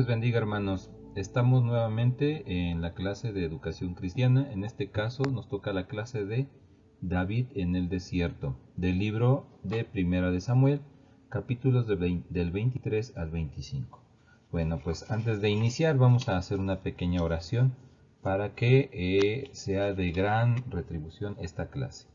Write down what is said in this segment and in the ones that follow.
les bendiga, hermanos. Estamos nuevamente en la clase de educación cristiana. En este caso nos toca la clase de David en el desierto, del libro de Primera de Samuel, capítulos del 23 al 25. Bueno, pues antes de iniciar vamos a hacer una pequeña oración para que sea de gran retribución esta clase.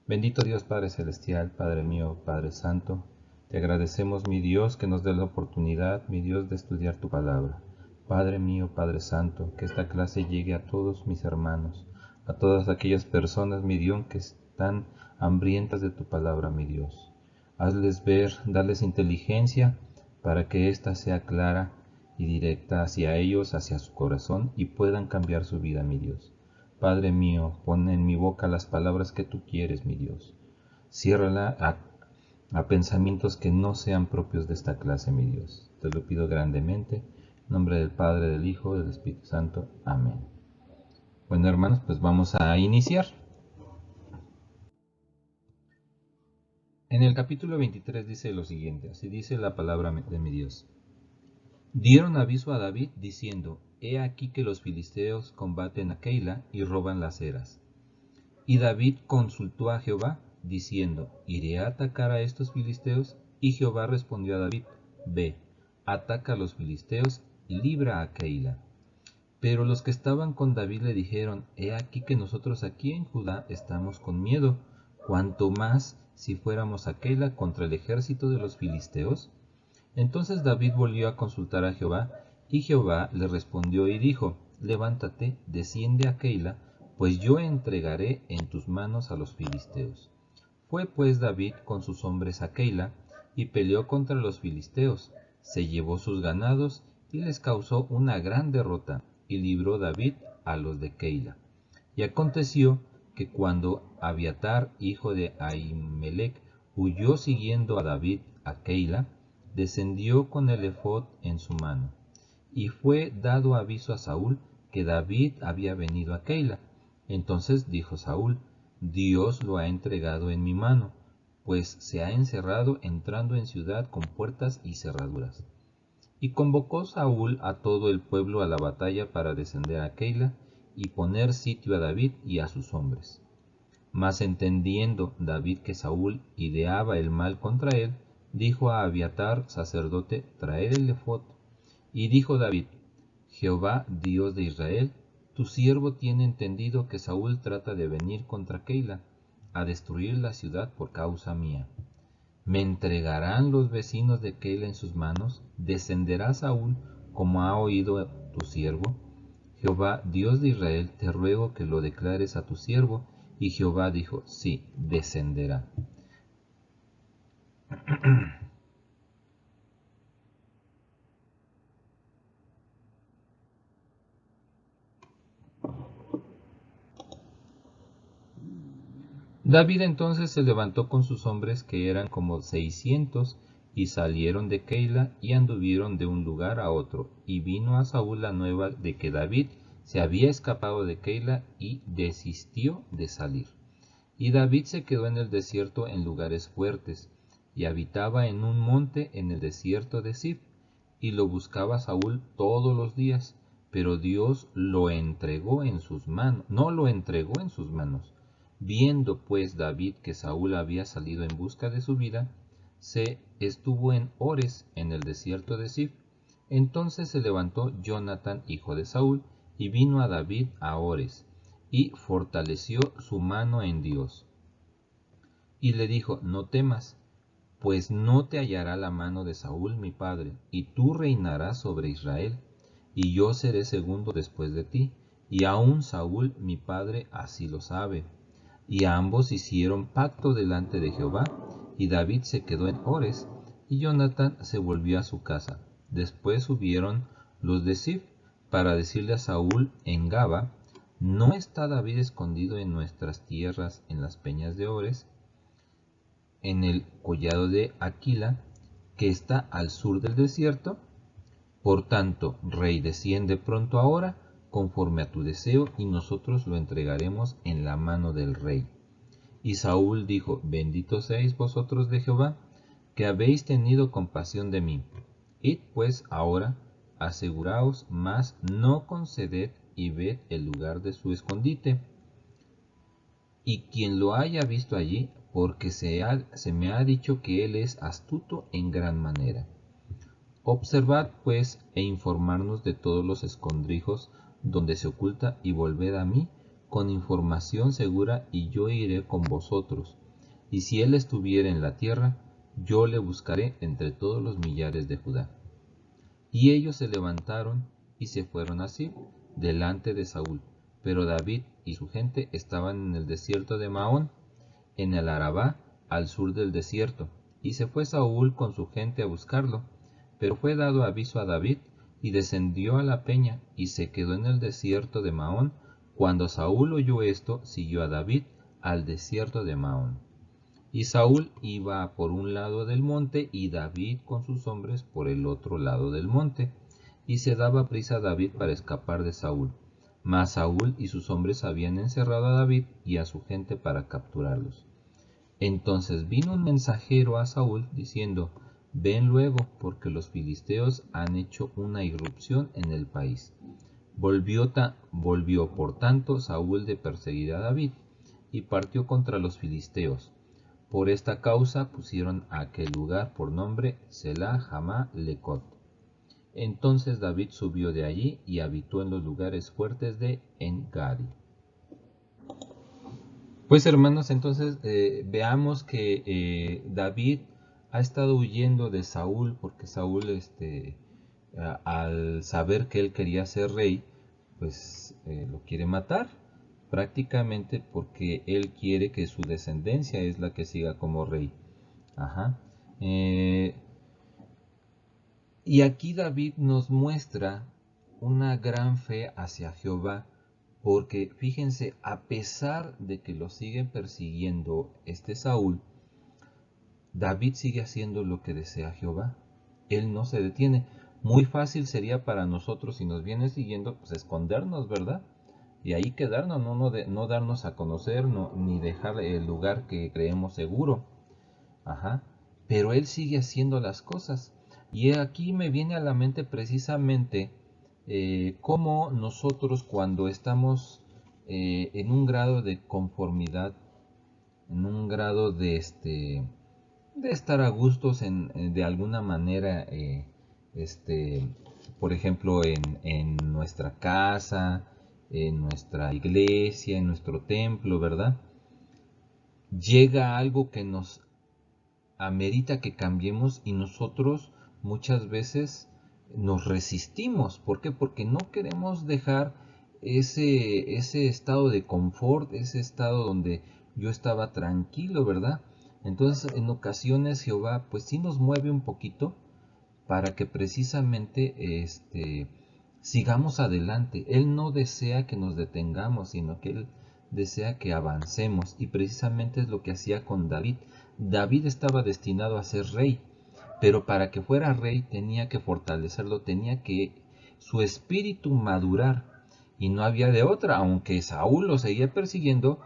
Bendito Dios Padre Celestial, Padre mío, Padre Santo, te agradecemos, mi Dios, que nos des la oportunidad, mi Dios, de estudiar tu palabra. Padre mío, Padre Santo, que esta clase llegue a todos mis hermanos, a todas aquellas personas, mi Dios, que están hambrientas de tu palabra, mi Dios. Hazles ver, darles inteligencia para que ésta sea clara y directa hacia ellos, hacia su corazón, y puedan cambiar su vida, mi Dios. Padre mío, pon en mi boca las palabras que tú quieres, mi Dios. Ciérrala a pensamientos que no sean propios de esta clase, mi Dios. Te lo pido grandemente, en nombre del Padre, del Hijo y del Espíritu Santo. Amén. Bueno, hermanos, pues vamos a iniciar. En el capítulo 23 dice lo siguiente, así dice la palabra de mi Dios. Dieron aviso a David diciendo, he aquí que los filisteos combaten a Keila y roban las eras. Y David consultó a Jehová, diciendo, ¿iré a atacar a estos filisteos? Y Jehová respondió a David, ve, ataca a los filisteos y libra a Keila. Pero los que estaban con David le dijeron, he aquí que nosotros aquí en Judá estamos con miedo, cuanto más si fuéramos a Keila contra el ejército de los filisteos. Entonces David volvió a consultar a Jehová, y Jehová le respondió y dijo, levántate, desciende a Keila, pues yo entregaré en tus manos a los filisteos. Fue pues David con sus hombres a Keila, y peleó contra los filisteos, se llevó sus ganados, y les causó una gran derrota, y libró David a los de Keila. Y aconteció que cuando Abiatar, hijo de Ahimelech, huyó siguiendo a David a Keila, descendió con el ephod en su mano. Y fue dado aviso a Saúl que David había venido a Keila. Entonces dijo Saúl, Dios lo ha entregado en mi mano, pues se ha encerrado entrando en ciudad con puertas y cerraduras. Y convocó Saúl a todo el pueblo a la batalla para descender a Keila y poner sitio a David y a sus hombres. Mas entendiendo David que Saúl ideaba el mal contra él, dijo a Abiatar, sacerdote, traed el ephod. Y dijo David, Jehová, Dios de Israel, tu siervo tiene entendido que Saúl trata de venir contra Keila, a destruir la ciudad por causa mía. ¿Me entregarán los vecinos de Keila en sus manos? ¿Descenderá Saúl como ha oído tu siervo? Jehová, Dios de Israel, te ruego que lo declares a tu siervo. Y Jehová dijo, sí, descenderá. David entonces se levantó con sus hombres, que eran como 600, y salieron de Keila y anduvieron de un lugar a otro. Y vino a Saúl la nueva de que David se había escapado de Keila y desistió de salir. Y David se quedó en el desierto en lugares fuertes, y habitaba en un monte en el desierto de Zif, y lo buscaba Saúl todos los días, pero Dios lo entregó en sus manos, no lo entregó en sus manos. Viendo pues David que Saúl había salido en busca de su vida, se estuvo en Ores, en el desierto de Zif. Entonces se levantó Jonatán, hijo de Saúl, y vino a David a Ores, y fortaleció su mano en Dios. Y le dijo, no temas, pues no te hallará la mano de Saúl mi padre, y tú reinarás sobre Israel, y yo seré segundo después de ti, y aun Saúl mi padre así lo sabe. Y ambos hicieron pacto delante de Jehová, y David se quedó en Ores, y Jonatán se volvió a su casa. Después subieron los de Zif para decirle a Saúl en Gaba, ¿no está David escondido en nuestras tierras en las peñas de Ores, en el collado de Aquila, que está al sur del desierto? Por tanto, rey, desciende pronto ahora, conforme a tu deseo, y nosotros lo entregaremos en la mano del rey. Y Saúl dijo, bendito seáis vosotros de Jehová, que habéis tenido compasión de mí. Id pues ahora, aseguraos, mas no conceded y ved el lugar de su escondite. Y quien lo haya visto allí, porque se me ha dicho que él es astuto en gran manera. Observad pues e informarnos de todos los escondrijos donde se oculta, y volved a mí con información segura, y yo iré con vosotros. Y si él estuviere en la tierra, yo le buscaré entre todos los millares de Judá. Y ellos se levantaron y se fueron así delante de Saúl. Pero David y su gente estaban en el desierto de Maón, en el Arabá, al sur del desierto. Y se fue Saúl con su gente a buscarlo. Pero fue dado aviso a David, y descendió a la peña, y se quedó en el desierto de Maón. Cuando Saúl oyó esto, siguió a David al desierto de Maón. Y Saúl iba por un lado del monte, y David con sus hombres por el otro lado del monte. Y se daba prisa a David para escapar de Saúl. Mas Saúl y sus hombres habían encerrado a David y a su gente para capturarlos. Entonces vino un mensajero a Saúl diciendo: ven luego, porque los filisteos han hecho una irrupción en el país. Volvió por tanto Saúl de perseguir a David, y partió contra los filisteos. Por esta causa pusieron a aquel lugar por nombre Selah Hamá Lecot. Entonces David subió de allí y habitó en los lugares fuertes de En-Gadi. Pues hermanos, entonces veamos que David ha estado huyendo de Saúl, porque Saúl, al saber que él quería ser rey, pues lo quiere matar, prácticamente porque él quiere que su descendencia es la que siga como rey. Ajá. Y aquí David nos muestra una gran fe hacia Jehová, porque fíjense, a pesar de que lo siguen persiguiendo Saúl, David sigue haciendo lo que desea Jehová. Él no se detiene. Muy fácil sería para nosotros, si nos viene siguiendo, pues escondernos, ¿verdad? Y ahí quedarnos, no darnos a conocer, ni dejar el lugar que creemos seguro. Ajá. Pero él sigue haciendo las cosas. Y aquí me viene a la mente precisamente cómo nosotros, cuando estamos en un grado de conformidad, en un grado de estar a gustos de alguna manera, por ejemplo, en nuestra casa, en nuestra iglesia, en nuestro templo, ¿verdad? Llega algo que nos amerita que cambiemos, y nosotros muchas veces nos resistimos. ¿Por qué? Porque no queremos dejar ese estado de confort, ese estado donde yo estaba tranquilo, ¿verdad? Entonces en ocasiones Jehová pues sí nos mueve un poquito para que precisamente sigamos adelante. Él no desea que nos detengamos, sino que Él desea que avancemos, y precisamente es lo que hacía con David. David estaba destinado a ser rey, pero para que fuera rey tenía que fortalecerlo, tenía que su espíritu madurar, y no había de otra. Aunque Saúl lo seguía persiguiendo,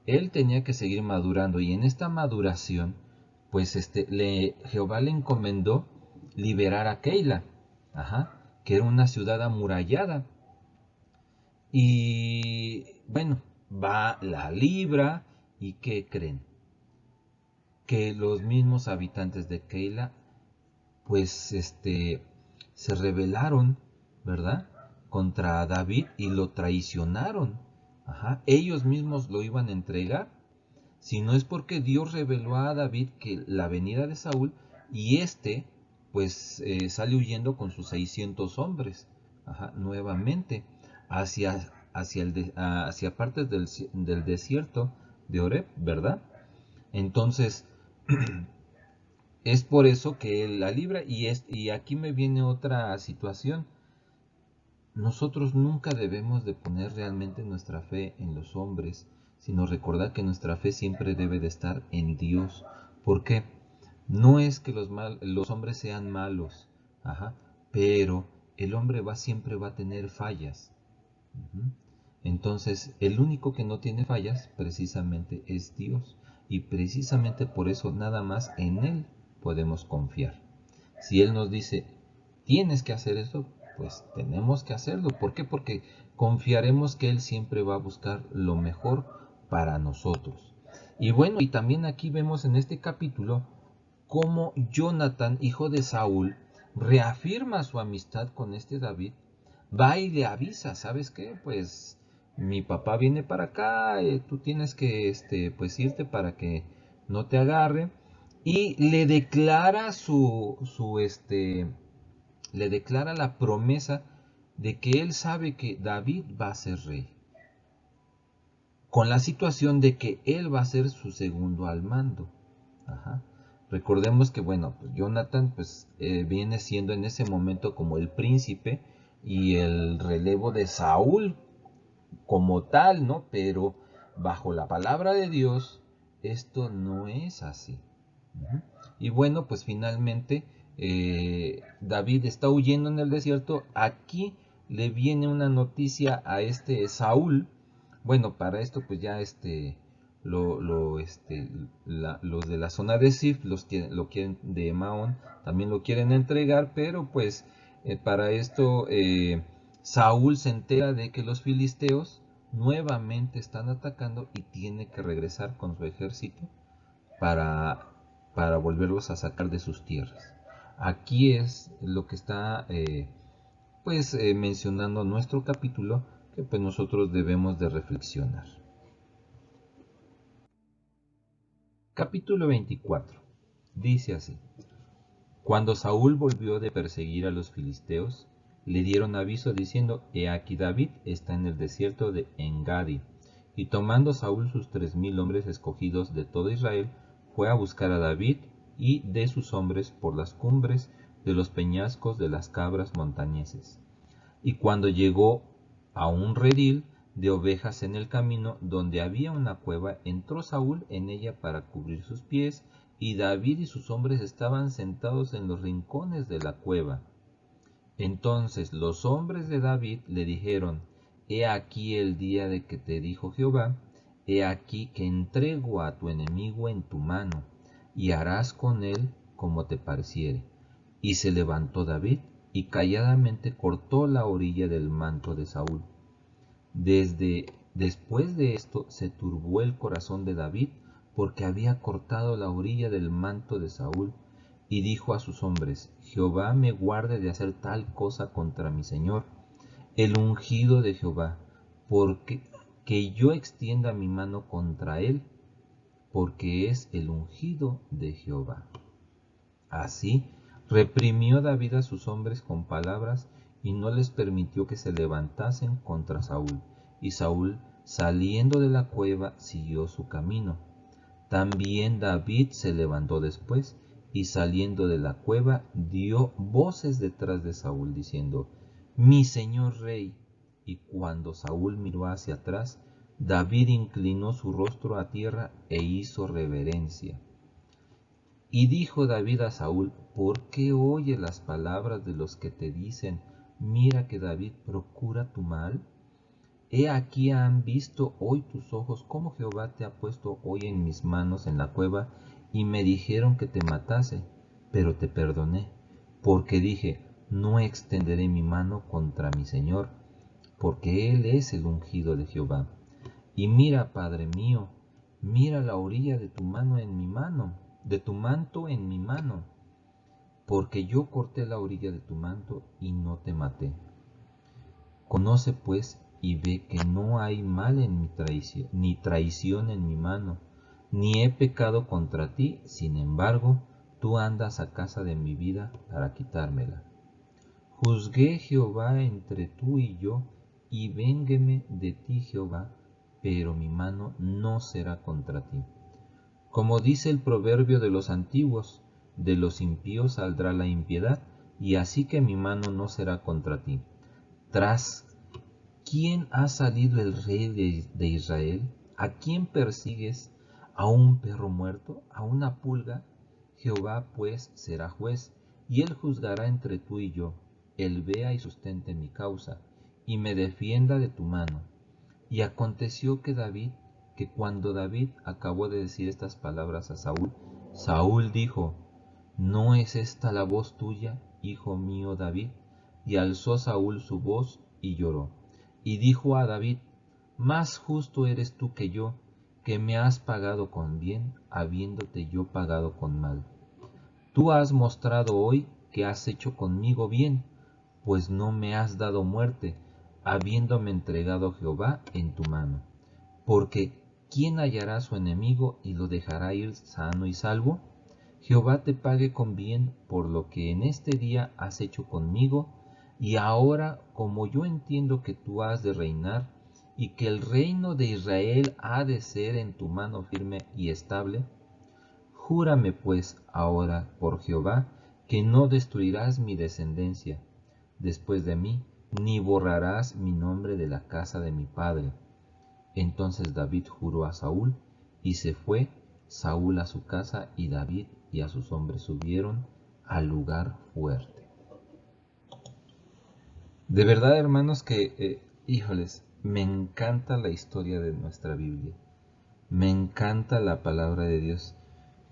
él tenía que seguir madurando, y en esta maduración pues Jehová le encomendó liberar a Keila, que era una ciudad amurallada. Y bueno, va, la libra, y ¿qué creen? Que los mismos habitantes de Keila pues se rebelaron, ¿verdad?, contra David, y lo traicionaron. Ellos mismos lo iban a entregar, si no es porque Dios reveló a David que la venida de Saúl, y pues sale huyendo con sus 600 hombres, nuevamente hacia partes del desierto de Oreb, ¿verdad? Entonces es por eso que la libra. Y aquí me viene otra situación. Nosotros nunca debemos de poner realmente nuestra fe en los hombres, sino recordar que nuestra fe siempre debe de estar en Dios. ¿Por qué? No es que los hombres sean malos, pero el hombre siempre va a tener fallas. Entonces, el único que no tiene fallas precisamente es Dios, y precisamente por eso nada más en Él podemos confiar. Si Él nos dice, tienes que hacer eso, pues tenemos que hacerlo. ¿Por qué? Porque confiaremos que Él siempre va a buscar lo mejor para nosotros. Y bueno, y también aquí vemos en este capítulo cómo Jonathan, hijo de Saúl, reafirma su amistad con este David, va y le avisa, ¿sabes qué? Pues mi papá viene para acá, tú tienes que pues irte para que no te agarre, y le declara le declara la promesa de que él sabe que David va a ser rey, con la situación de que él va a ser su segundo al mando. Ajá. Recordemos que, bueno, pues Jonathan pues, viene siendo en ese momento como el príncipe y el relevo de Saúl como tal, ¿no? Pero bajo la palabra de Dios, esto no es así. Ujú. Y bueno, pues finalmente David está huyendo en el desierto. Aquí le viene una noticia a este Saúl. Bueno, para esto pues ya los de la zona de Sif lo quieren, de Maón, también lo quieren entregar, pero pues para esto Saúl se entera de que los filisteos nuevamente están atacando y tiene que regresar con su ejército para, para volverlos a sacar de sus tierras. Aquí es lo que está mencionando nuestro capítulo, que pues nosotros debemos de reflexionar. Capítulo 24. Dice así: Cuando Saúl volvió de perseguir a los filisteos, le dieron aviso diciendo: He aquí David está en el desierto de Engadi. Y tomando Saúl sus 3000 hombres escogidos de todo Israel, fue a buscar a David y de sus hombres por las cumbres de los peñascos de las cabras montañeses. Y cuando llegó a un redil de ovejas en el camino, donde había una cueva, entró Saúl en ella para cubrir sus pies, y David y sus hombres estaban sentados en los rincones de la cueva. Entonces los hombres de David le dijeron: He aquí el día de que te dijo Jehová: He aquí que entrego a tu enemigo en tu mano, y harás con él como te pareciere. Y se levantó David, y calladamente cortó la orilla del manto de Saúl. Después de esto se turbó el corazón de David, porque había cortado la orilla del manto de Saúl, y dijo a sus hombres: Jehová me guarde de hacer tal cosa contra mi señor, el ungido de Jehová, porque que yo extienda mi mano contra él, porque es el ungido de Jehová. Así reprimió David a sus hombres con palabras, y no les permitió que se levantasen contra Saúl. Y Saúl, saliendo de la cueva, siguió su camino. También David se levantó después, y saliendo de la cueva, dio voces detrás de Saúl, diciendo: Mi señor rey. Y cuando Saúl miró hacia atrás, David inclinó su rostro a tierra e hizo reverencia. Y dijo David a Saúl: ¿Por qué oyes las palabras de los que te dicen: Mira que David procura tu mal? He aquí han visto hoy tus ojos cómo Jehová te ha puesto hoy en mis manos en la cueva, y me dijeron que te matase, pero te perdoné, porque dije: No extenderé mi mano contra mi señor, porque él es el ungido de Jehová. Y mira, Padre mío, mira la orilla de tu mano en mi mano, de tu manto en mi mano, porque yo corté la orilla de tu manto y no te maté. Conoce pues y ve que no hay mal en mi traición, ni traición en mi mano, ni he pecado contra ti. Sin embargo, tú andas a casa de mi vida para quitármela. Juzgué Jehová entre tú y yo, y véngueme de ti Jehová, pero mi mano no será contra ti. Como dice el proverbio de los antiguos: de los impíos saldrá la impiedad, y así que mi mano no será contra ti. Tras ¿quién ha salido el rey de Israel? ¿A quién persigues? ¿A un perro muerto? ¿A una pulga? Jehová pues será juez, y él juzgará entre tú y yo. Él vea y sustente mi causa, y me defienda de tu mano. Y aconteció que cuando David acabó de decir estas palabras a Saúl, Saúl dijo: ¿No es esta la voz tuya, hijo mío David? Y alzó Saúl su voz y lloró. Y dijo a David: Más justo eres tú que yo, que me has pagado con bien, habiéndote yo pagado con mal. Tú has mostrado hoy que has hecho conmigo bien, pues no me has dado muerte, habiéndome entregado Jehová en tu mano. Porque ¿quién hallará a su enemigo y lo dejará ir sano y salvo? Jehová te pague con bien por lo que en este día has hecho conmigo, y ahora, como yo entiendo que tú has de reinar, y que el reino de Israel ha de ser en tu mano firme y estable, júrame pues ahora por Jehová que no destruirás mi descendencia después de mí, ni borrarás mi nombre de la casa de mi padre. Entonces David juró a Saúl, y se fue Saúl a su casa, y David y a sus hombres subieron al lugar fuerte. De verdad, hermanos, que, híjoles, me encanta la historia de nuestra Biblia. Me encanta la palabra de Dios,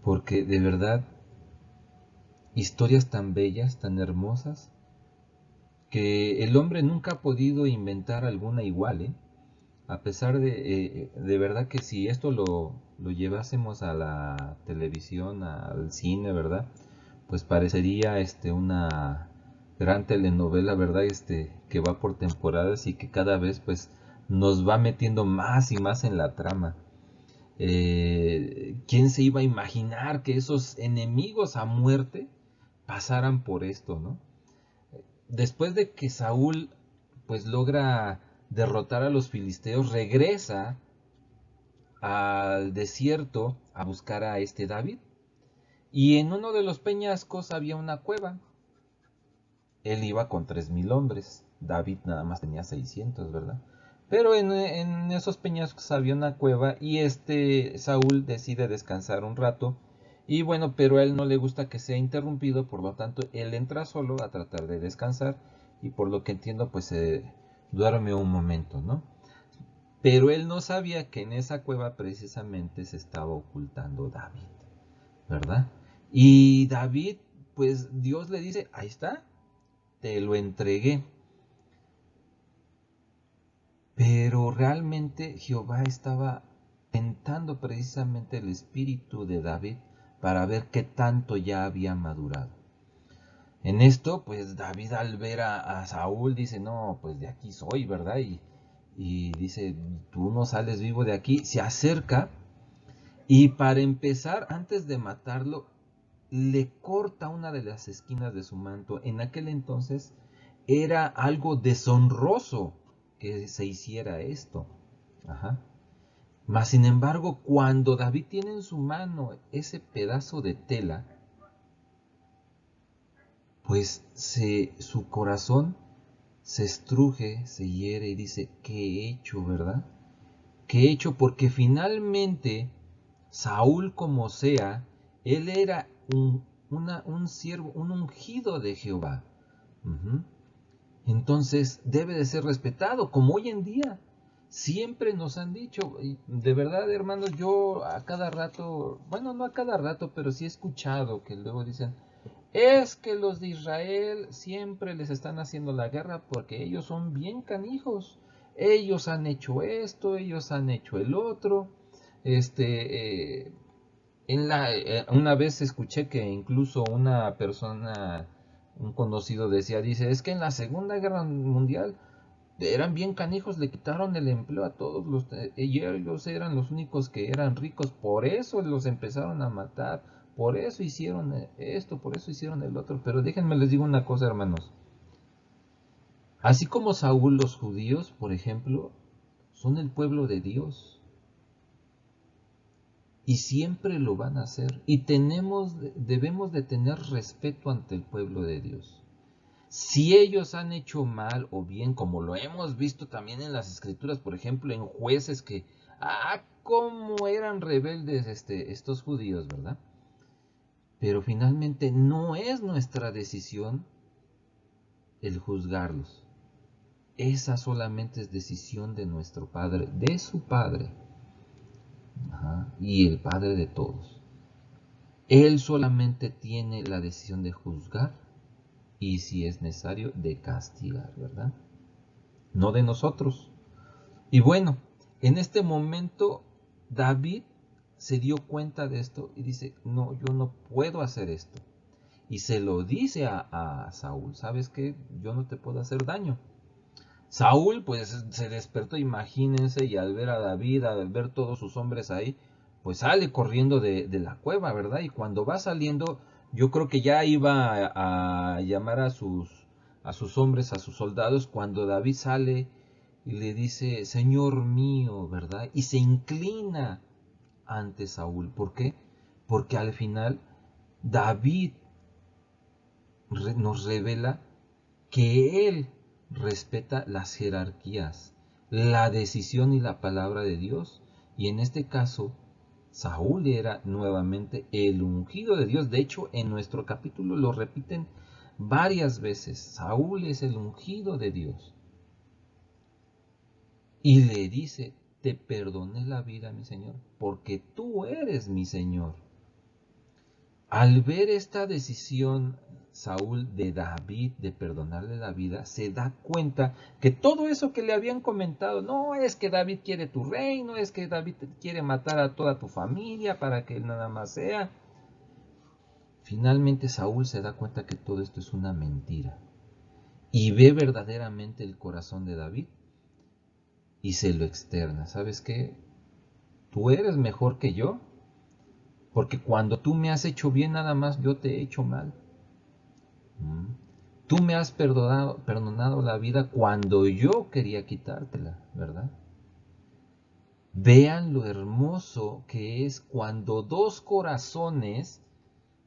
porque de verdad, historias tan bellas, tan hermosas, que el hombre nunca ha podido inventar alguna igual, ¿eh? A pesar de verdad que si esto lo llevásemos a la televisión, al cine, ¿verdad? Pues parecería una gran telenovela, ¿verdad? Que va por temporadas y que cada vez pues nos va metiendo más y más en la trama. ¿Quién se iba a imaginar que esos enemigos a muerte pasaran por esto, ¿no? Después de que Saúl pues logra derrotar a los filisteos, regresa al desierto a buscar a este David. Y en uno de los peñascos había una cueva. Él iba con 3000 hombres. David nada más tenía 600, ¿verdad? Pero en esos peñascos había una cueva y Saúl decide descansar un rato. Y bueno, pero a él no le gusta que sea interrumpido, por lo tanto él entra solo a tratar de descansar y por lo que entiendo pues duerme un momento, ¿no? Pero él no sabía que en esa cueva precisamente se estaba ocultando David, ¿verdad? Y David, pues Dios le dice, ahí está, te lo entregué. Pero realmente Jehová estaba tentando precisamente el espíritu de David para ver qué tanto ya había madurado. En esto, pues David al ver a Saúl dice, no, pues de aquí soy, ¿verdad? Y dice, tú no sales vivo de aquí. Se acerca y para empezar, antes de matarlo, le corta una de las esquinas de su manto. En aquel entonces era algo deshonroso que se hiciera esto. Ajá. Mas sin embargo, cuando David tiene en su mano ese pedazo de tela, pues su corazón se estruje, se hiere y dice, ¿qué he hecho, verdad? ¿Qué he hecho? Porque finalmente Saúl, como sea, él era un siervo, un ungido de Jehová. Ujú. Entonces debe de ser respetado, como hoy en día. Siempre nos han dicho, y de verdad, hermanos, yo a cada rato, bueno, no a cada rato, pero sí he escuchado que luego dicen, es que los de Israel siempre les están haciendo la guerra porque ellos son bien canijos. Ellos han hecho esto, ellos han hecho el otro. Este, una vez escuché que incluso una persona, un conocido dice, es que en la Segunda Guerra Mundial eran bien canijos, le quitaron el empleo a todos y ellos eran los únicos que eran ricos, por eso los empezaron a matar, por eso hicieron esto, por eso hicieron el otro. Pero déjenme les digo una cosa, hermanos. Así como Saúl, los judíos, por ejemplo, son el pueblo de Dios. Y siempre lo van a hacer. Y debemos de tener respeto ante el pueblo de Dios. Si ellos han hecho mal o bien, como lo hemos visto también en las escrituras, por ejemplo, en Jueces, que, cómo eran rebeldes estos judíos, ¿verdad? Pero finalmente no es nuestra decisión el juzgarlos. Esa solamente es decisión de nuestro Padre, de su Padre, y el Padre de todos. Él solamente tiene la decisión de juzgar y si es necesario de castigar, ¿verdad? No de nosotros. Y bueno, en este momento David se dio cuenta de esto y dice, no, yo no puedo hacer esto. Y se lo dice a Saúl, ¿sabes qué? Yo no te puedo hacer daño. Saúl pues se despertó, imagínense, y al ver a David, al ver todos sus hombres ahí, pues sale corriendo de la cueva, ¿verdad? Y cuando va saliendo, yo creo que ya iba a llamar a sus hombres, a sus soldados, cuando David sale y le dice, Señor mío, ¿verdad? Y se inclina ante Saúl. ¿Por qué? Porque al final David nos revela que él respeta las jerarquías, la decisión y la palabra de Dios. Y en este caso, Saúl era nuevamente el ungido de Dios. De hecho, en nuestro capítulo lo repiten varias veces. Saúl es el ungido de Dios. Y le dice, te perdoné la vida, mi Señor, porque tú eres mi Señor. Al ver esta decisión, Saúl de David de perdonarle la vida, se da cuenta que todo eso que le habían comentado, no es que David quiere tu reino, es que David quiere matar a toda tu familia para que él nada más sea. Finalmente Saúl se da cuenta que todo esto es una mentira y ve verdaderamente el corazón de David y se lo externa. ¿Sabes qué? Tú eres mejor que yo, porque cuando tú me has hecho bien nada más yo te he hecho mal. Tú me has perdonado la vida cuando yo quería quitártela, ¿verdad? Vean lo hermoso que es cuando dos corazones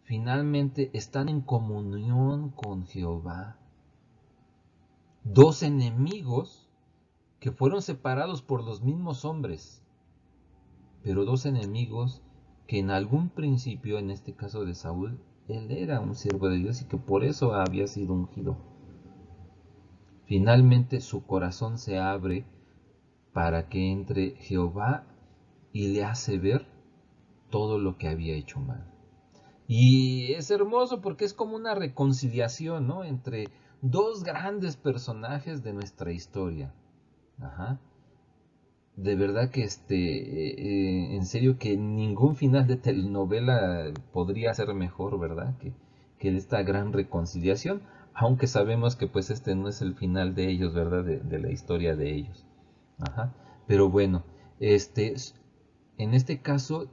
finalmente están en comunión con Jehová. Dos enemigos que fueron separados por los mismos hombres, pero dos enemigos que en algún principio, en este caso de Saúl, él era un siervo de Dios y que por eso había sido ungido. Finalmente su corazón se abre para que entre Jehová y le hace ver todo lo que había hecho mal. Y es hermoso porque es como una reconciliación, ¿no? Entre dos grandes personajes de nuestra historia. Ajá. De verdad que en serio que ningún final de telenovela podría ser mejor, ¿verdad? Que esta gran reconciliación, aunque sabemos que pues este no es el final de ellos, ¿verdad? De la historia de ellos. Ajá. Pero bueno, en este caso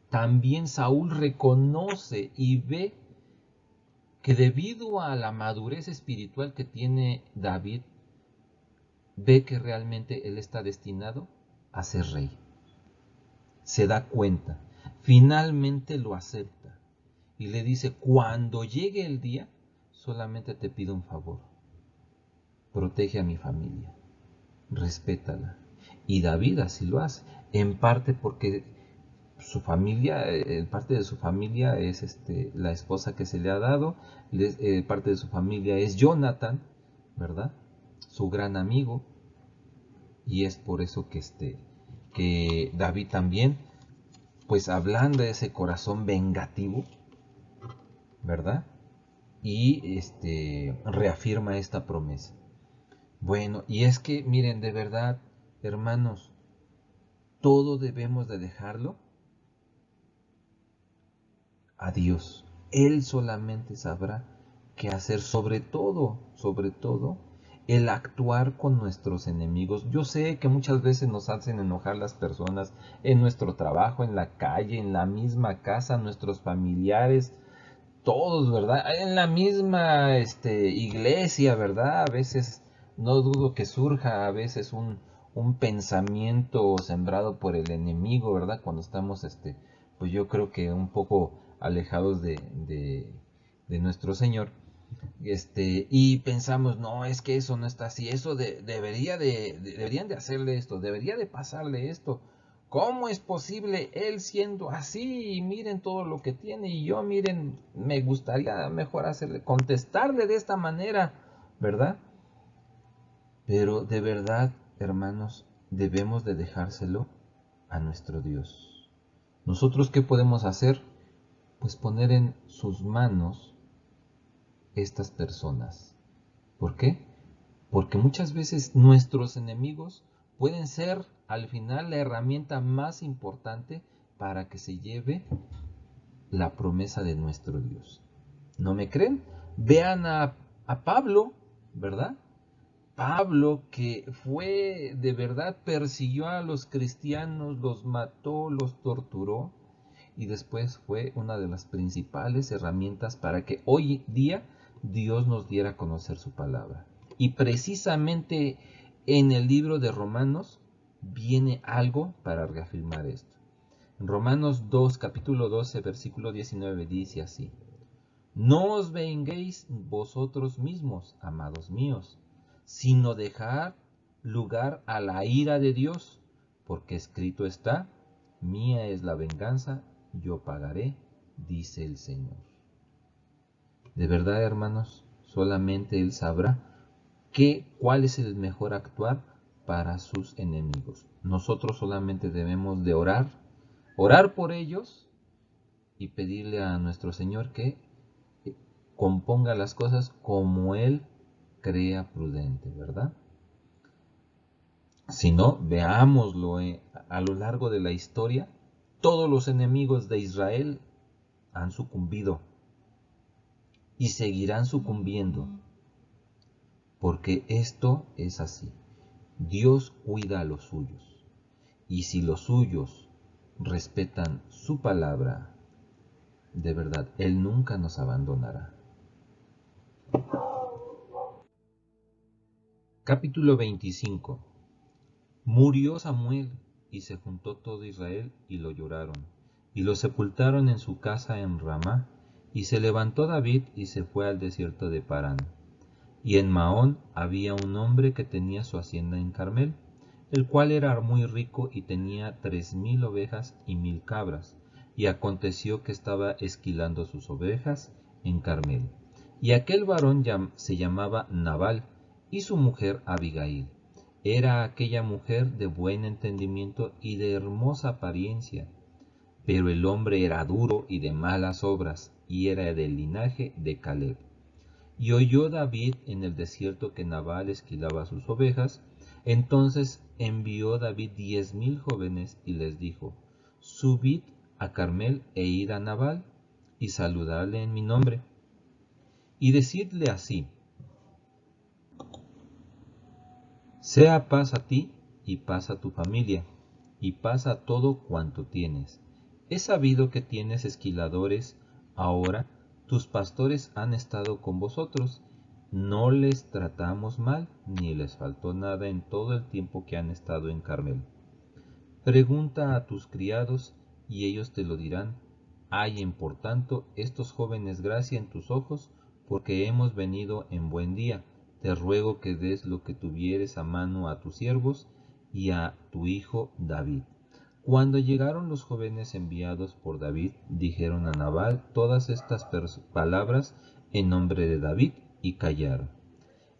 también Saúl reconoce y ve que debido a la madurez espiritual que tiene David, ve que realmente él está destinado a ser rey. Se da cuenta, finalmente lo acepta y le dice, cuando llegue el día, solamente te pido un favor, protege a mi familia, respétala. Y David así lo hace, en parte porque su familia, parte de su familia es la esposa que se le ha dado, parte de su familia es Jonathan, ¿verdad? Su gran amigo, y es por eso que David también pues ablanda ese corazón vengativo, ¿verdad? Y reafirma esta promesa. Bueno, y es que miren, de verdad, hermanos, todo debemos de dejarlo a Dios. Él solamente sabrá qué hacer, sobre todo, el actuar con nuestros enemigos. Yo sé que muchas veces nos hacen enojar las personas en nuestro trabajo, en la calle, en la misma casa, nuestros familiares, todos, ¿verdad? En la misma iglesia, ¿verdad? A veces no dudo que surja a veces un pensamiento sembrado por el enemigo, ¿verdad? Cuando estamos, pues yo creo que un poco alejados de nuestro Señor. Y pensamos, no, es que eso no está así, eso deberían de hacerle esto, debería de pasarle esto. ¿Cómo es posible él siendo así? Y miren todo lo que tiene. Y yo, miren, me gustaría mejor contestarle de esta manera, ¿verdad? Pero de verdad, hermanos, debemos de dejárselo a nuestro Dios. ¿Nosotros qué podemos hacer? Pues poner en sus manos estas personas. ¿Por qué? Porque muchas veces nuestros enemigos pueden ser al final la herramienta más importante para que se lleve la promesa de nuestro Dios. ¿No me creen? Vean a Pablo, ¿verdad? Pablo, que fue de verdad, persiguió a los cristianos, los mató, los torturó, y después fue una de las principales herramientas para que hoy día Dios nos diera a conocer su palabra. Y precisamente en el libro de Romanos viene algo para reafirmar esto. En Romanos 2, capítulo 12, versículo 19 dice así: No os venguéis vosotros mismos, amados míos, sino dejad lugar a la ira de Dios, porque escrito está: mía es la venganza, yo pagaré, dice el Señor. De verdad, hermanos, solamente Él sabrá cuál es el mejor actuar para sus enemigos. Nosotros solamente debemos de orar por ellos y pedirle a nuestro Señor que componga las cosas como Él crea prudente, ¿verdad? Si no, veámoslo a lo largo de la historia, todos los enemigos de Israel han sucumbido y seguirán sucumbiendo, porque esto es así. Dios cuida a los suyos, y si los suyos respetan su palabra, de verdad, Él nunca nos abandonará. Capítulo 25. Murió Samuel, y se juntó todo Israel, y lo lloraron, y lo sepultaron en su casa en Ramá. Y se levantó David, y se fue al desierto de Parán. Y en Maón había un hombre que tenía su hacienda en Carmel, el cual era muy rico, y tenía 3000 ovejas y 1000 cabras. Y aconteció que estaba esquilando sus ovejas en Carmel. Y aquel varón se llamaba Nabal, y su mujer Abigail. Era aquella mujer de buen entendimiento y de hermosa apariencia, pero el hombre era duro y de malas obras, y era del linaje de Caleb. Y oyó David en el desierto que Nabal esquilaba sus ovejas. Entonces envió David 10,000 jóvenes y les dijo: Subid a Carmel e id a Nabal y saludadle en mi nombre, y decidle así: Sea paz a ti, y paz a tu familia, y paz a todo cuanto tienes. He sabido que tienes esquiladores ahora, tus pastores han estado con vosotros, no les tratamos mal, ni les faltó nada en todo el tiempo que han estado en Carmel. Pregunta a tus criados, y ellos te lo dirán. Hallen por tanto estos jóvenes gracia en tus ojos, porque hemos venido en buen día. Te ruego que des lo que tuvieres a mano a tus siervos y a tu hijo David. Cuando llegaron los jóvenes enviados por David, dijeron a Nabal todas estas palabras en nombre de David, y callaron.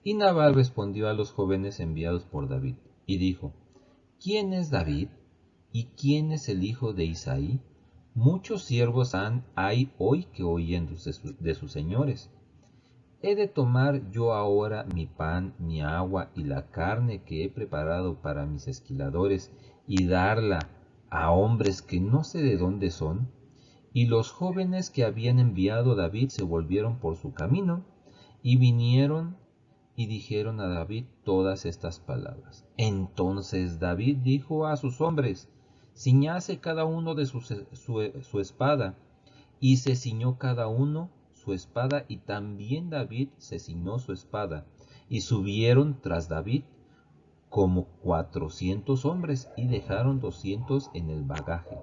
Y Nabal respondió a los jóvenes enviados por David, y dijo: ¿Quién es David? ¿Y quién es el hijo de Isaí? Muchos siervos hay hoy que oyen de sus señores. ¿He de tomar yo ahora mi pan, mi agua y la carne que he preparado para mis esquiladores y darla a hombres que no sé de dónde son? Y los jóvenes que habían enviado David se volvieron por su camino y vinieron y dijeron a David todas estas palabras. Entonces David dijo a sus hombres: ciñase cada uno de su espada. Y se ciñó cada uno su espada, y también David se ciñó su espada. Y subieron tras David como 400 hombres, y dejaron 200 en el bagaje.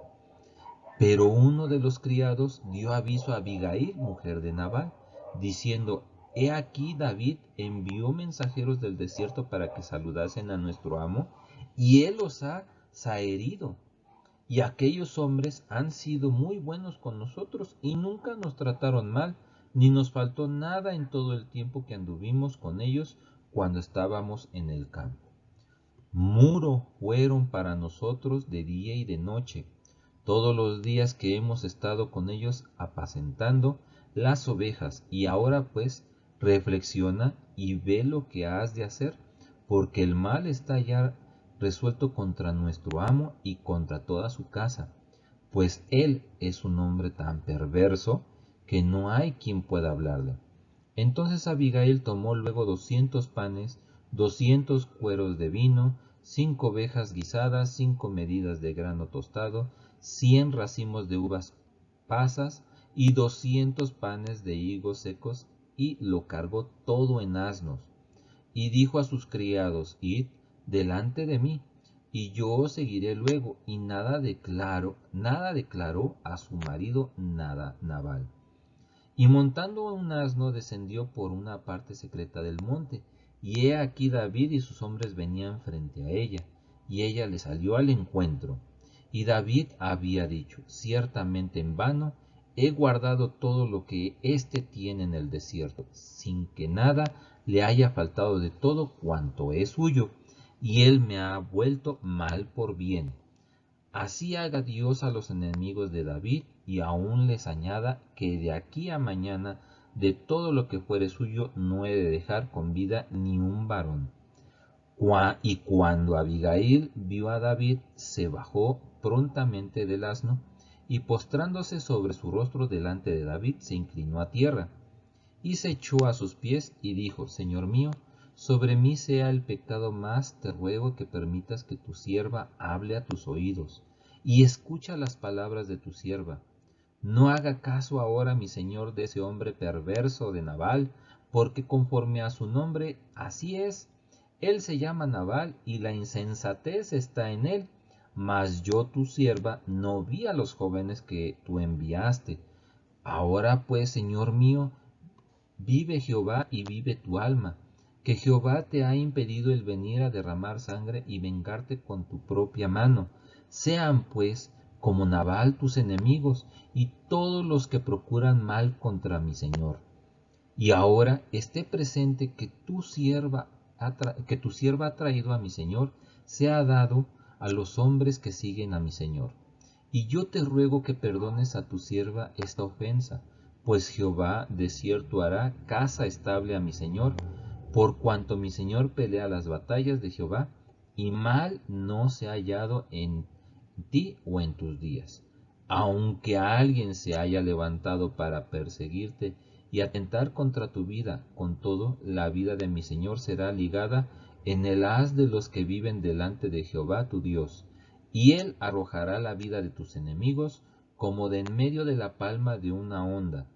Pero uno de los criados dio aviso a Abigail, mujer de Nabal, diciendo: He aquí David envió mensajeros del desierto para que saludasen a nuestro amo, y él los ha zaherido. Y aquellos hombres han sido muy buenos con nosotros, y nunca nos trataron mal, ni nos faltó nada en todo el tiempo que anduvimos con ellos cuando estábamos en el campo. Muro fueron para nosotros de día y de noche, todos los días que hemos estado con ellos apacentando las ovejas. Y ahora pues reflexiona y ve lo que has de hacer, porque el mal está ya resuelto contra nuestro amo y contra toda su casa, pues él es un hombre tan perverso que no hay quien pueda hablarle. Entonces Abigail tomó luego 200 panes, 200 cueros de vino, 5 ovejas guisadas, 5 medidas de grano tostado, 100 racimos de uvas pasas y 200 panes de higos secos, y lo cargó todo en asnos. Y dijo a sus criados: Id delante de mí, y yo os seguiré luego. Y nada declaró a su marido Nabal. Y montando un asno descendió por una parte secreta del monte, y he aquí David y sus hombres venían frente a ella, y ella le salió al encuentro. Y David había dicho: ciertamente en vano he guardado todo lo que éste tiene en el desierto, sin que nada le haya faltado de todo cuanto es suyo, y él me ha vuelto mal por bien. Así haga Dios a los enemigos de David, y aún les añada que de aquí a mañana de todo lo que fuere suyo no he de dejar con vida ni un varón. Y cuando Abigail vio a David, se bajó prontamente del asno, y postrándose sobre su rostro delante de David, se inclinó a tierra, y se echó a sus pies, y dijo: Señor mío, sobre mí sea el pecado, mas te ruego que permitas que tu sierva hable a tus oídos, y escucha las palabras de tu sierva. No haga caso ahora mi señor de ese hombre perverso de Nabal, porque conforme a su nombre así es. Él se llama Nabal, y la insensatez está en él. Mas yo, tu sierva, no vi a los jóvenes que tú enviaste. Ahora pues, señor mío, vive Jehová y vive tu alma, que Jehová te ha impedido el venir a derramar sangre y vengarte con tu propia mano. Sean pues como Nabal tus enemigos y todos los que procuran mal contra mi señor. Y ahora esté presente que tu sierva ha traído a mi señor, sea dado a los hombres que siguen a mi señor. Y yo te ruego que perdones a tu sierva esta ofensa, pues Jehová de cierto hará casa estable a mi señor, por cuanto mi señor pelea las batallas de Jehová, y mal no se ha hallado en ti o en tus días. Aunque alguien se haya levantado para perseguirte y atentar contra tu vida, con todo, la vida de mi señor será ligada en el haz de los que viven delante de Jehová tu Dios, y él arrojará la vida de tus enemigos como de en medio de la palma de una honda.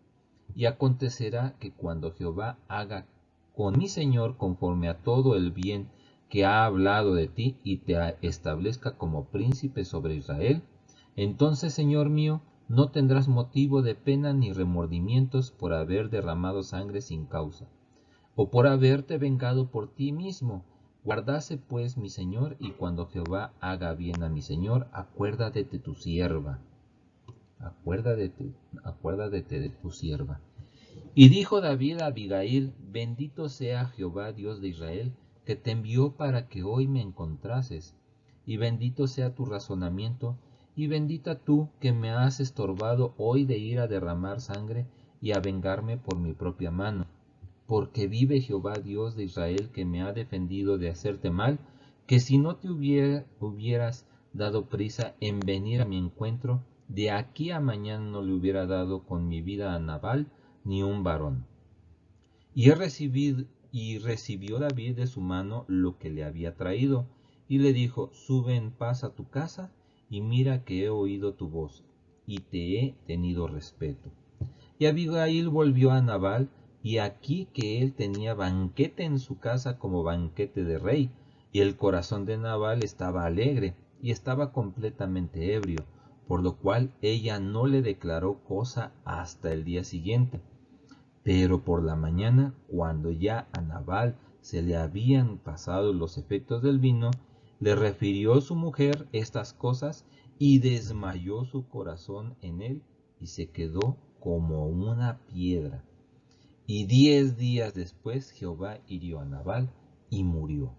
Y acontecerá que cuando Jehová haga con mi señor conforme a todo el bien que ha hablado de ti, y te establezca como príncipe sobre Israel, entonces, señor mío, no tendrás motivo de pena ni remordimientos por haber derramado sangre sin causa, o por haberte vengado por ti mismo. Guardase pues mi señor, y cuando Jehová haga bien a mi señor, acuérdate de tu sierva. Acuérdate de tu sierva. Y dijo David a Abigail: bendito sea Jehová Dios de Israel, que te envió para que hoy me encontrases, y bendito sea tu razonamiento, y bendita tú que me has estorbado hoy de ir a derramar sangre y a vengarme por mi propia mano. Porque vive Jehová Dios de Israel, que me ha defendido de hacerte mal, que si no te hubieras dado prisa en venir a mi encuentro, de aquí a mañana no le hubiera dado con mi vida a Nabal ni un varón. Y recibió David de su mano lo que le había traído, y le dijo: sube en paz a tu casa, y mira que he oído tu voz, y te he tenido respeto. Y Abigail volvió a Nabal, y aquí que él tenía banquete en su casa como banquete de rey, y el corazón de Nabal estaba alegre, y estaba completamente ebrio, por lo cual ella no le declaró cosa hasta el día siguiente. Pero por la mañana, cuando ya a Nabal se le habían pasado los efectos del vino, le refirió su mujer estas cosas, y desmayó su corazón en él, y se quedó como una piedra. Y 10 días después Jehová hirió a Nabal, y murió.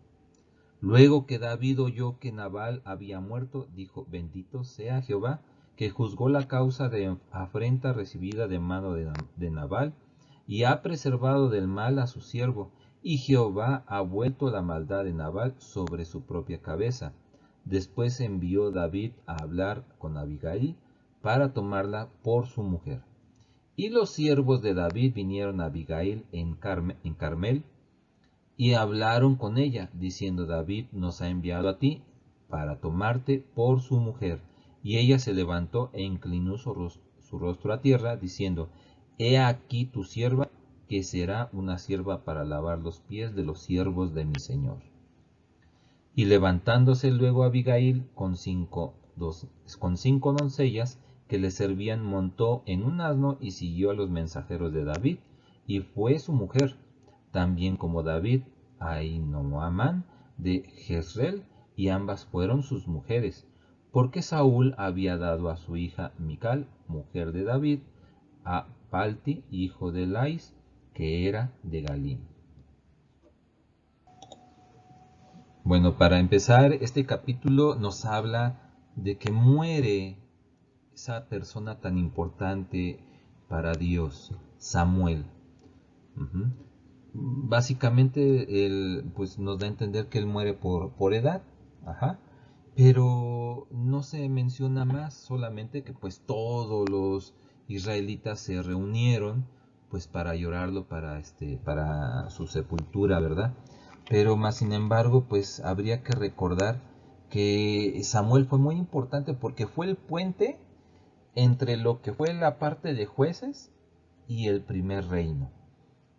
Luego que David oyó que Nabal había muerto, dijo: bendito sea Jehová, que juzgó la causa de afrenta recibida de mano de Nabal, y ha preservado del mal a su siervo, y Jehová ha vuelto la maldad de Nabal sobre su propia cabeza. Después envió David a hablar con Abigail para tomarla por su mujer. Y los siervos de David vinieron a Abigail en Carmel y hablaron con ella, diciendo: David nos ha enviado a ti para tomarte por su mujer. Y ella se levantó e inclinó su rostro a tierra, diciendo: He aquí tu sierva, que será una sierva para lavar los pies de los siervos de mi señor. Y levantándose luego Abigail con cinco doncellas que le servían, montó en un asno y siguió a los mensajeros de David, y fue su mujer, también como David, a Ahinoamán de Jezreel, y ambas fueron sus mujeres, porque Saúl había dado a su hija Mical, mujer de David, a Palti, hijo de Lais, que era de Galim. Bueno, para empezar, este capítulo nos habla de que muere esa persona tan importante para Dios, Samuel. Ujú. Básicamente, pues nos da a entender que él muere por edad, ajá, pero no se menciona más, solamente que pues todos los israelitas se reunieron pues para llorarlo, para su sepultura, ¿verdad? Pero más sin embargo, pues habría que recordar que Samuel fue muy importante porque fue el puente entre lo que fue la parte de jueces y el primer reino,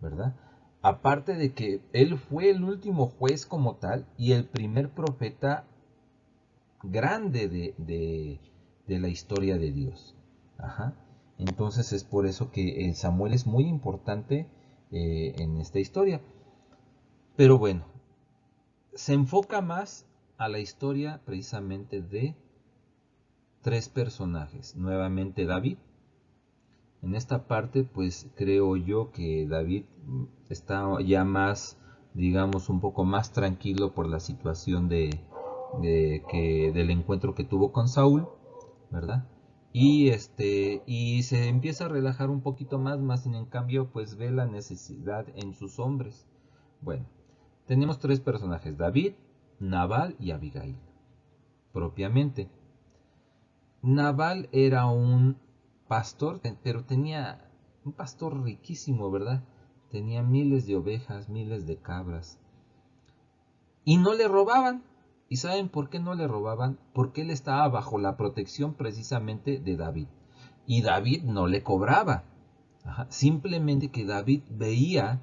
¿verdad? Aparte de que él fue el último juez como tal y el primer profeta grande de la historia de Dios. Ajá. Entonces es por eso que Samuel es muy importante en esta historia. Pero bueno, se enfoca más a la historia precisamente de tres personajes. Nuevamente David. En esta parte pues creo yo que David está ya más, digamos, un poco más tranquilo por la situación del encuentro que tuvo con Saúl, ¿verdad? Y se empieza a relajar un poquito más sin en cambio pues ve la necesidad en sus hombres. Bueno, tenemos tres personajes: David, Nabal y Abigail. Propiamente, Nabal era un pastor, pero tenía un pastor riquísimo, ¿verdad? Tenía miles de ovejas, miles de cabras. Y no le robaban. ¿Y saben por qué no le robaban? Porque él estaba bajo la protección precisamente de David. Y David no le cobraba. Ajá. Simplemente que David veía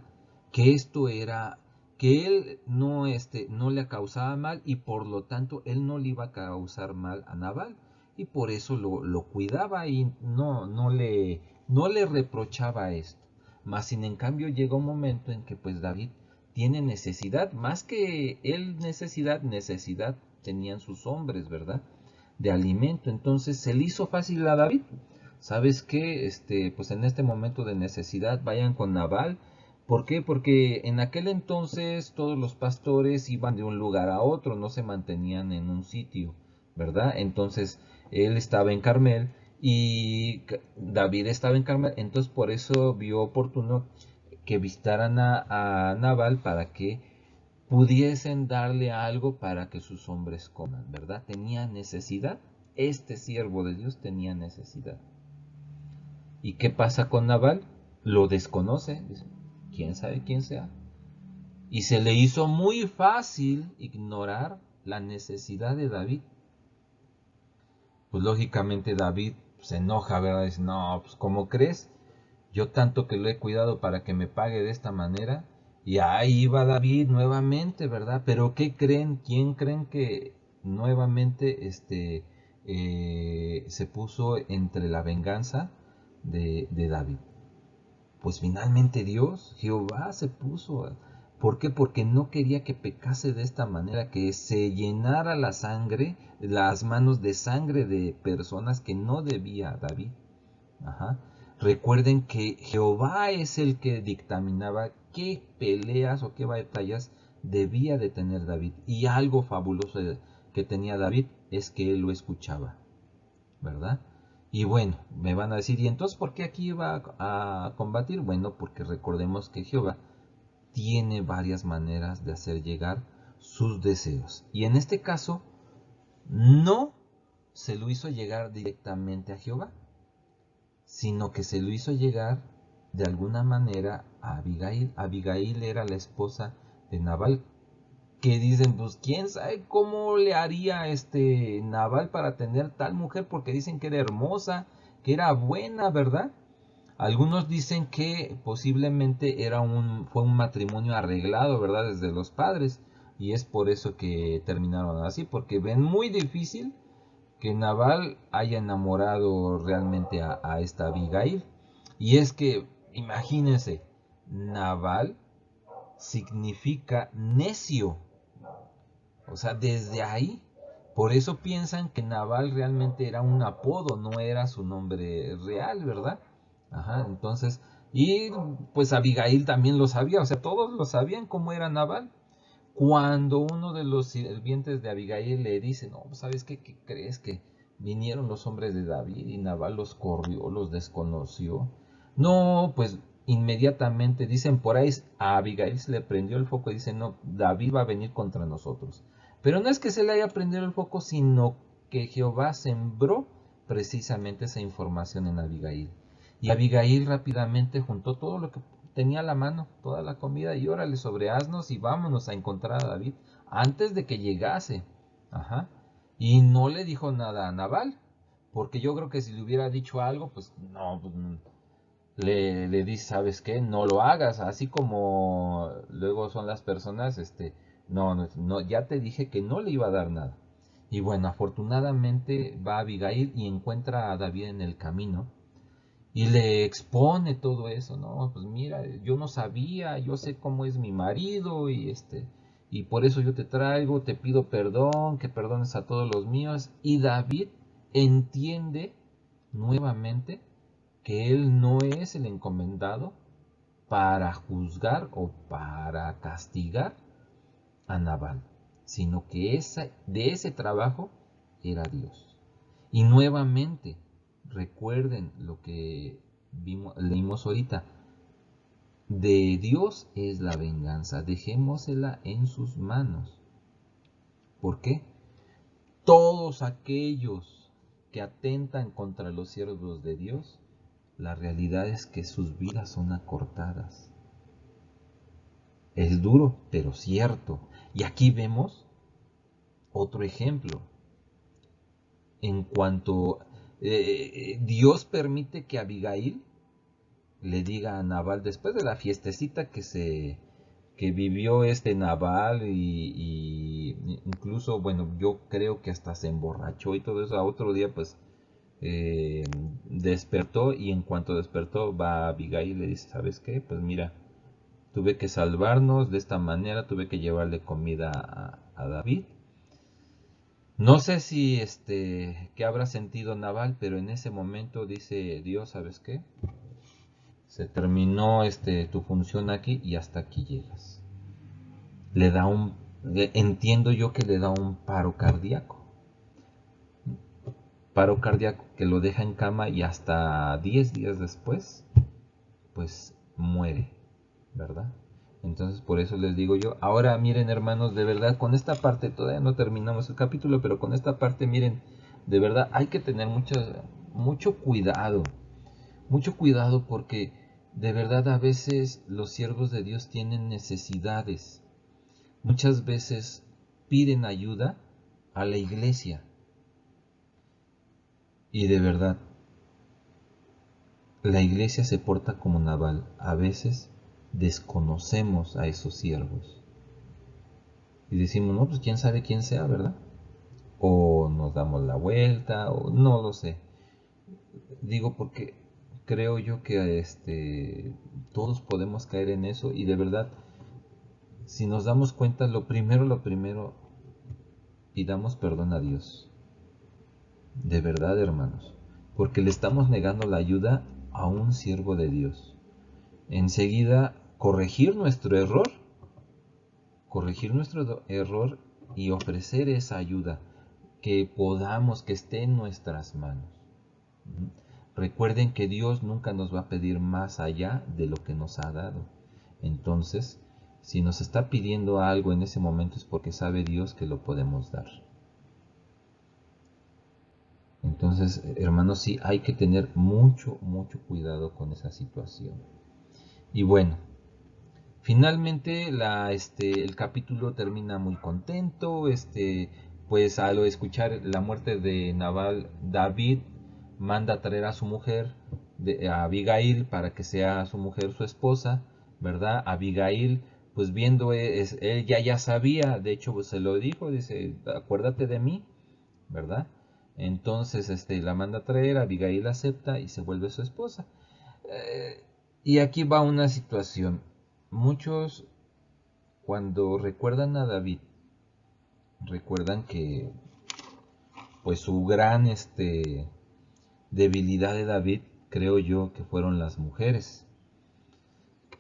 que esto era, que él no le causaba mal y por lo tanto él no le iba a causar mal a Nabal. Y por eso lo cuidaba y no le reprochaba esto. Mas sin en cambio llega un momento en que pues David tiene necesidad, más que él necesidad tenían sus hombres, ¿verdad? De alimento. Entonces se le hizo fácil a David. ¿Sabes qué? Pues en este momento de necesidad vayan con Nabal. ¿Por qué? Porque en aquel entonces todos los pastores iban de un lugar a otro, no se mantenían en un sitio, ¿verdad? Entonces él estaba en Carmel y David estaba en Carmel, entonces por eso vio oportuno que visitaran a Nabal para que pudiesen darle algo para que sus hombres coman, ¿verdad? Tenía necesidad, este siervo de Dios tenía necesidad. ¿Y qué pasa con Nabal? Lo desconoce, dice, quién sabe quién sea. Y se le hizo muy fácil ignorar la necesidad de David. Pues lógicamente David se enoja, ¿verdad? Dice, no, pues ¿cómo crees? Yo tanto que lo he cuidado para que me pague de esta manera. Y ahí iba David nuevamente, ¿verdad? Pero ¿qué creen? ¿Quién creen que nuevamente se puso entre la venganza de David? Pues finalmente Dios, Jehová se puso. ¿Por qué? Porque no quería que pecase de esta manera, que se llenara la sangre, las manos de sangre de personas que no debía David. Ajá. Recuerden que Jehová es el que dictaminaba qué peleas o qué batallas debía de tener David. Y algo fabuloso que tenía David es que él lo escuchaba, ¿verdad? Y bueno, me van a decir, ¿y entonces por qué aquí iba a combatir? Bueno, porque recordemos que Jehová tiene varias maneras de hacer llegar sus deseos. Y en este caso, no se lo hizo llegar directamente a Jehová, sino que se lo hizo llegar de alguna manera a Abigail. Abigail era la esposa de Nabal, que dicen, pues quién sabe cómo le haría Nabal para tener tal mujer, porque dicen que era hermosa, que era buena, ¿verdad? Algunos dicen que posiblemente fue un matrimonio arreglado, ¿verdad? Desde los padres, y es por eso que terminaron así, porque ven muy difícil que Nabal haya enamorado realmente a esta Abigail. Y es que, imagínense, Nabal significa necio. O sea, desde ahí, por eso piensan que Nabal realmente era un apodo, no era su nombre real, ¿verdad? Ajá, entonces, y pues Abigail también lo sabía, o sea, todos lo sabían cómo era Nabal. Cuando uno de los sirvientes de Abigail le dice, no, ¿sabes qué? ¿Qué crees? Que vinieron los hombres de David y Nabal los corrió, los desconoció. No, pues inmediatamente dicen por ahí, a Abigail se le prendió el foco y dice, no, David va a venir contra nosotros. Pero no es que se le haya prendido el foco, sino que Jehová sembró precisamente esa información en Abigail. Y Abigail rápidamente juntó todo lo que tenía a la mano, toda la comida, y órale sobre asnos y vámonos a encontrar a David antes de que llegase. Ajá. Y no le dijo nada a Nabal, porque yo creo que si le hubiera dicho algo, pues no, pues, le dice, ¿sabes qué? No lo hagas, así como luego son las personas, no, ya te dije que no le iba a dar nada. Y bueno, afortunadamente va Abigail y encuentra a David en el camino y le expone todo eso, ¿no? Pues mira, yo no sabía, yo sé cómo es mi marido y por eso yo te traigo, te pido perdón, que perdones a todos los míos. Y David entiende nuevamente que él no es el encomendado para juzgar o para castigar a Nabal, sino que de ese trabajo era Dios. Y nuevamente, recuerden lo que leímos ahorita, de Dios es la venganza, dejémosela en sus manos. ¿Por qué? Todos aquellos que atentan contra los siervos de Dios, la realidad es que sus vidas son acortadas. Es duro, pero cierto. Y aquí vemos otro ejemplo. En cuanto Dios permite que Abigail le diga a Nabal, después de la fiestecita que vivió Nabal y incluso, bueno, yo creo que hasta se emborrachó y todo eso, a otro día pues despertó, y en cuanto despertó va a Abigail y le dice, ¿sabes qué? Pues mira, tuve que salvarnos de esta manera, tuve que llevarle comida a David. No sé si qué habrá sentido Nabal, pero en ese momento dice Dios, ¿sabes qué? Se terminó tu función aquí y hasta aquí llegas. Le da entiendo yo que le da un paro cardíaco. Paro cardíaco que lo deja en cama y hasta 10 días después, pues muere, ¿verdad? Entonces por eso les digo yo, ahora miren hermanos, de verdad, con esta parte, todavía no terminamos el capítulo, pero con esta parte, miren, de verdad hay que tener mucho cuidado porque de verdad a veces los siervos de Dios tienen necesidades. Muchas veces piden ayuda a la iglesia. Y de verdad, la iglesia se porta como Nabal. A veces desconocemos a esos siervos. Y decimos, no, pues quién sabe quién sea, ¿verdad? O nos damos la vuelta, o no lo sé. Digo porque creo yo que todos podemos caer en eso y de verdad, si nos damos cuenta, lo primero, pidamos perdón a Dios. De verdad, hermanos, porque le estamos negando la ayuda a un siervo de Dios. Enseguida, corregir nuestro error y ofrecer esa ayuda que podamos, que esté en nuestras manos. Recuerden que Dios nunca nos va a pedir más allá de lo que nos ha dado. Entonces, si nos está pidiendo algo en ese momento es porque sabe Dios que lo podemos dar. Entonces, hermanos, sí hay que tener mucho, mucho cuidado con esa situación. Y bueno, finalmente el capítulo termina muy contento. Pues al escuchar la muerte de Nabal, David manda a traer a su mujer, a Abigail, para que sea su mujer, su esposa, ¿verdad? Abigail, pues viendo, él ya sabía, de hecho pues, se lo dijo, dice, acuérdate de mí, ¿verdad? Entonces la manda a traer, Abigail acepta y se vuelve su esposa. Eh, y aquí va una situación. Muchos cuando recuerdan a David, recuerdan que pues su gran debilidad de David, creo yo que fueron las mujeres.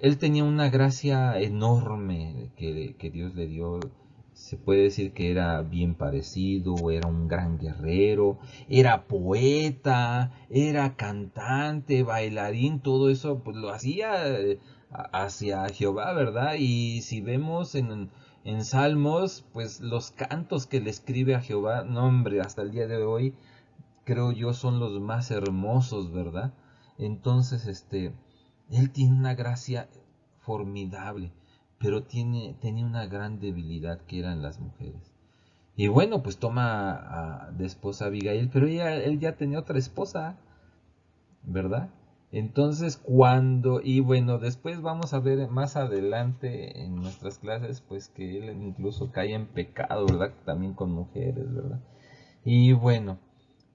Él tenía una gracia enorme que Dios le dio. Se puede decir que era bien parecido, era un gran guerrero, era poeta, era cantante, bailarín, todo eso pues lo hacía hacia Jehová, ¿verdad? Y si vemos en Salmos, pues los cantos que le escribe a Jehová, no hombre, hasta el día de hoy creo yo son los más hermosos, ¿verdad? Entonces, él tiene una gracia formidable, pero tenía una gran debilidad que eran las mujeres. Y bueno, pues toma de esposa a Abigail, pero él ya tenía otra esposa, ¿verdad? Entonces y bueno, después vamos a ver más adelante en nuestras clases, pues que él incluso cae en pecado, ¿verdad? También con mujeres, ¿verdad? Y bueno,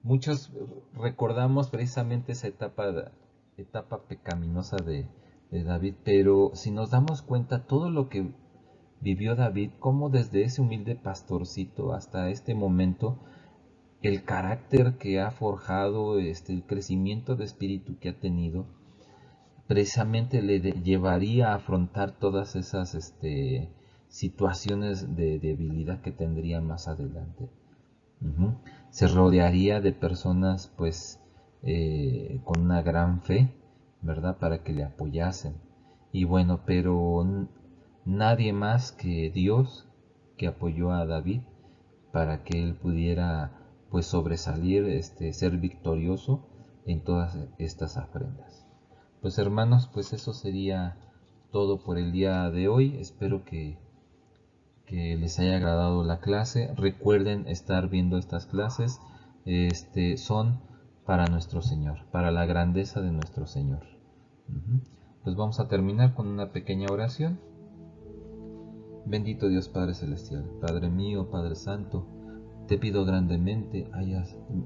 muchos recordamos precisamente esa etapa pecaminosa de David, pero si nos damos cuenta todo lo que vivió David, como desde ese humilde pastorcito hasta este momento, el carácter que ha forjado, el crecimiento de espíritu que ha tenido, precisamente llevaría a afrontar todas esas situaciones de debilidad que tendría más adelante. Ujú. Se rodearía de personas pues con una gran fe, ¿verdad? Para que le apoyasen. Y bueno, pero nadie más que Dios que apoyó a David para que él pudiera pues sobresalir, ser victorioso en todas estas afrentas. Pues hermanos, pues eso sería todo por el día de hoy. Espero que les haya agradado la clase. Recuerden estar viendo estas clases. Son para nuestro Señor, para la grandeza de nuestro Señor. Pues vamos a terminar con una pequeña oración. Bendito Dios Padre Celestial, Padre mío, Padre Santo, te pido grandemente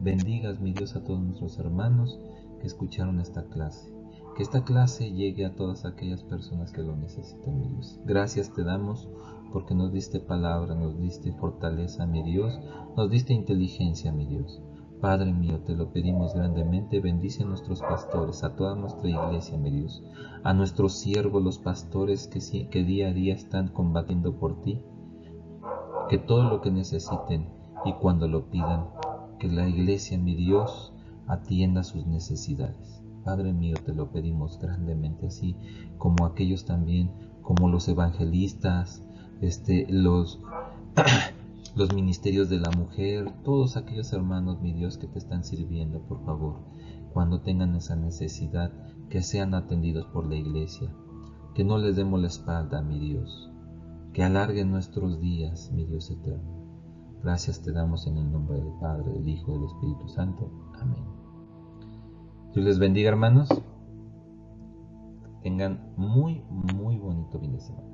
bendigas, mi Dios, a todos nuestros hermanos que escucharon esta clase. Que esta clase llegue a todas aquellas personas que lo necesiten, mi Dios. Gracias te damos porque nos diste palabra, nos diste fortaleza, mi Dios, nos diste inteligencia, mi Dios. Padre mío, te lo pedimos grandemente, bendice a nuestros pastores, a toda nuestra iglesia, mi Dios, a nuestros siervos, los pastores que día a día están combatiendo por ti, que todo lo que necesiten y cuando lo pidan, que la iglesia, mi Dios, atienda sus necesidades. Padre mío, te lo pedimos grandemente, así como aquellos también, como los evangelistas, los los ministerios de la mujer, todos aquellos hermanos, mi Dios, que te están sirviendo, por favor, cuando tengan esa necesidad, que sean atendidos por la iglesia, que no les demos la espalda, mi Dios, que alarguen nuestros días, mi Dios eterno. Gracias te damos en el nombre del Padre, del Hijo y del Espíritu Santo. Amén. Dios les bendiga, hermanos. Tengan muy bonito fin de semana.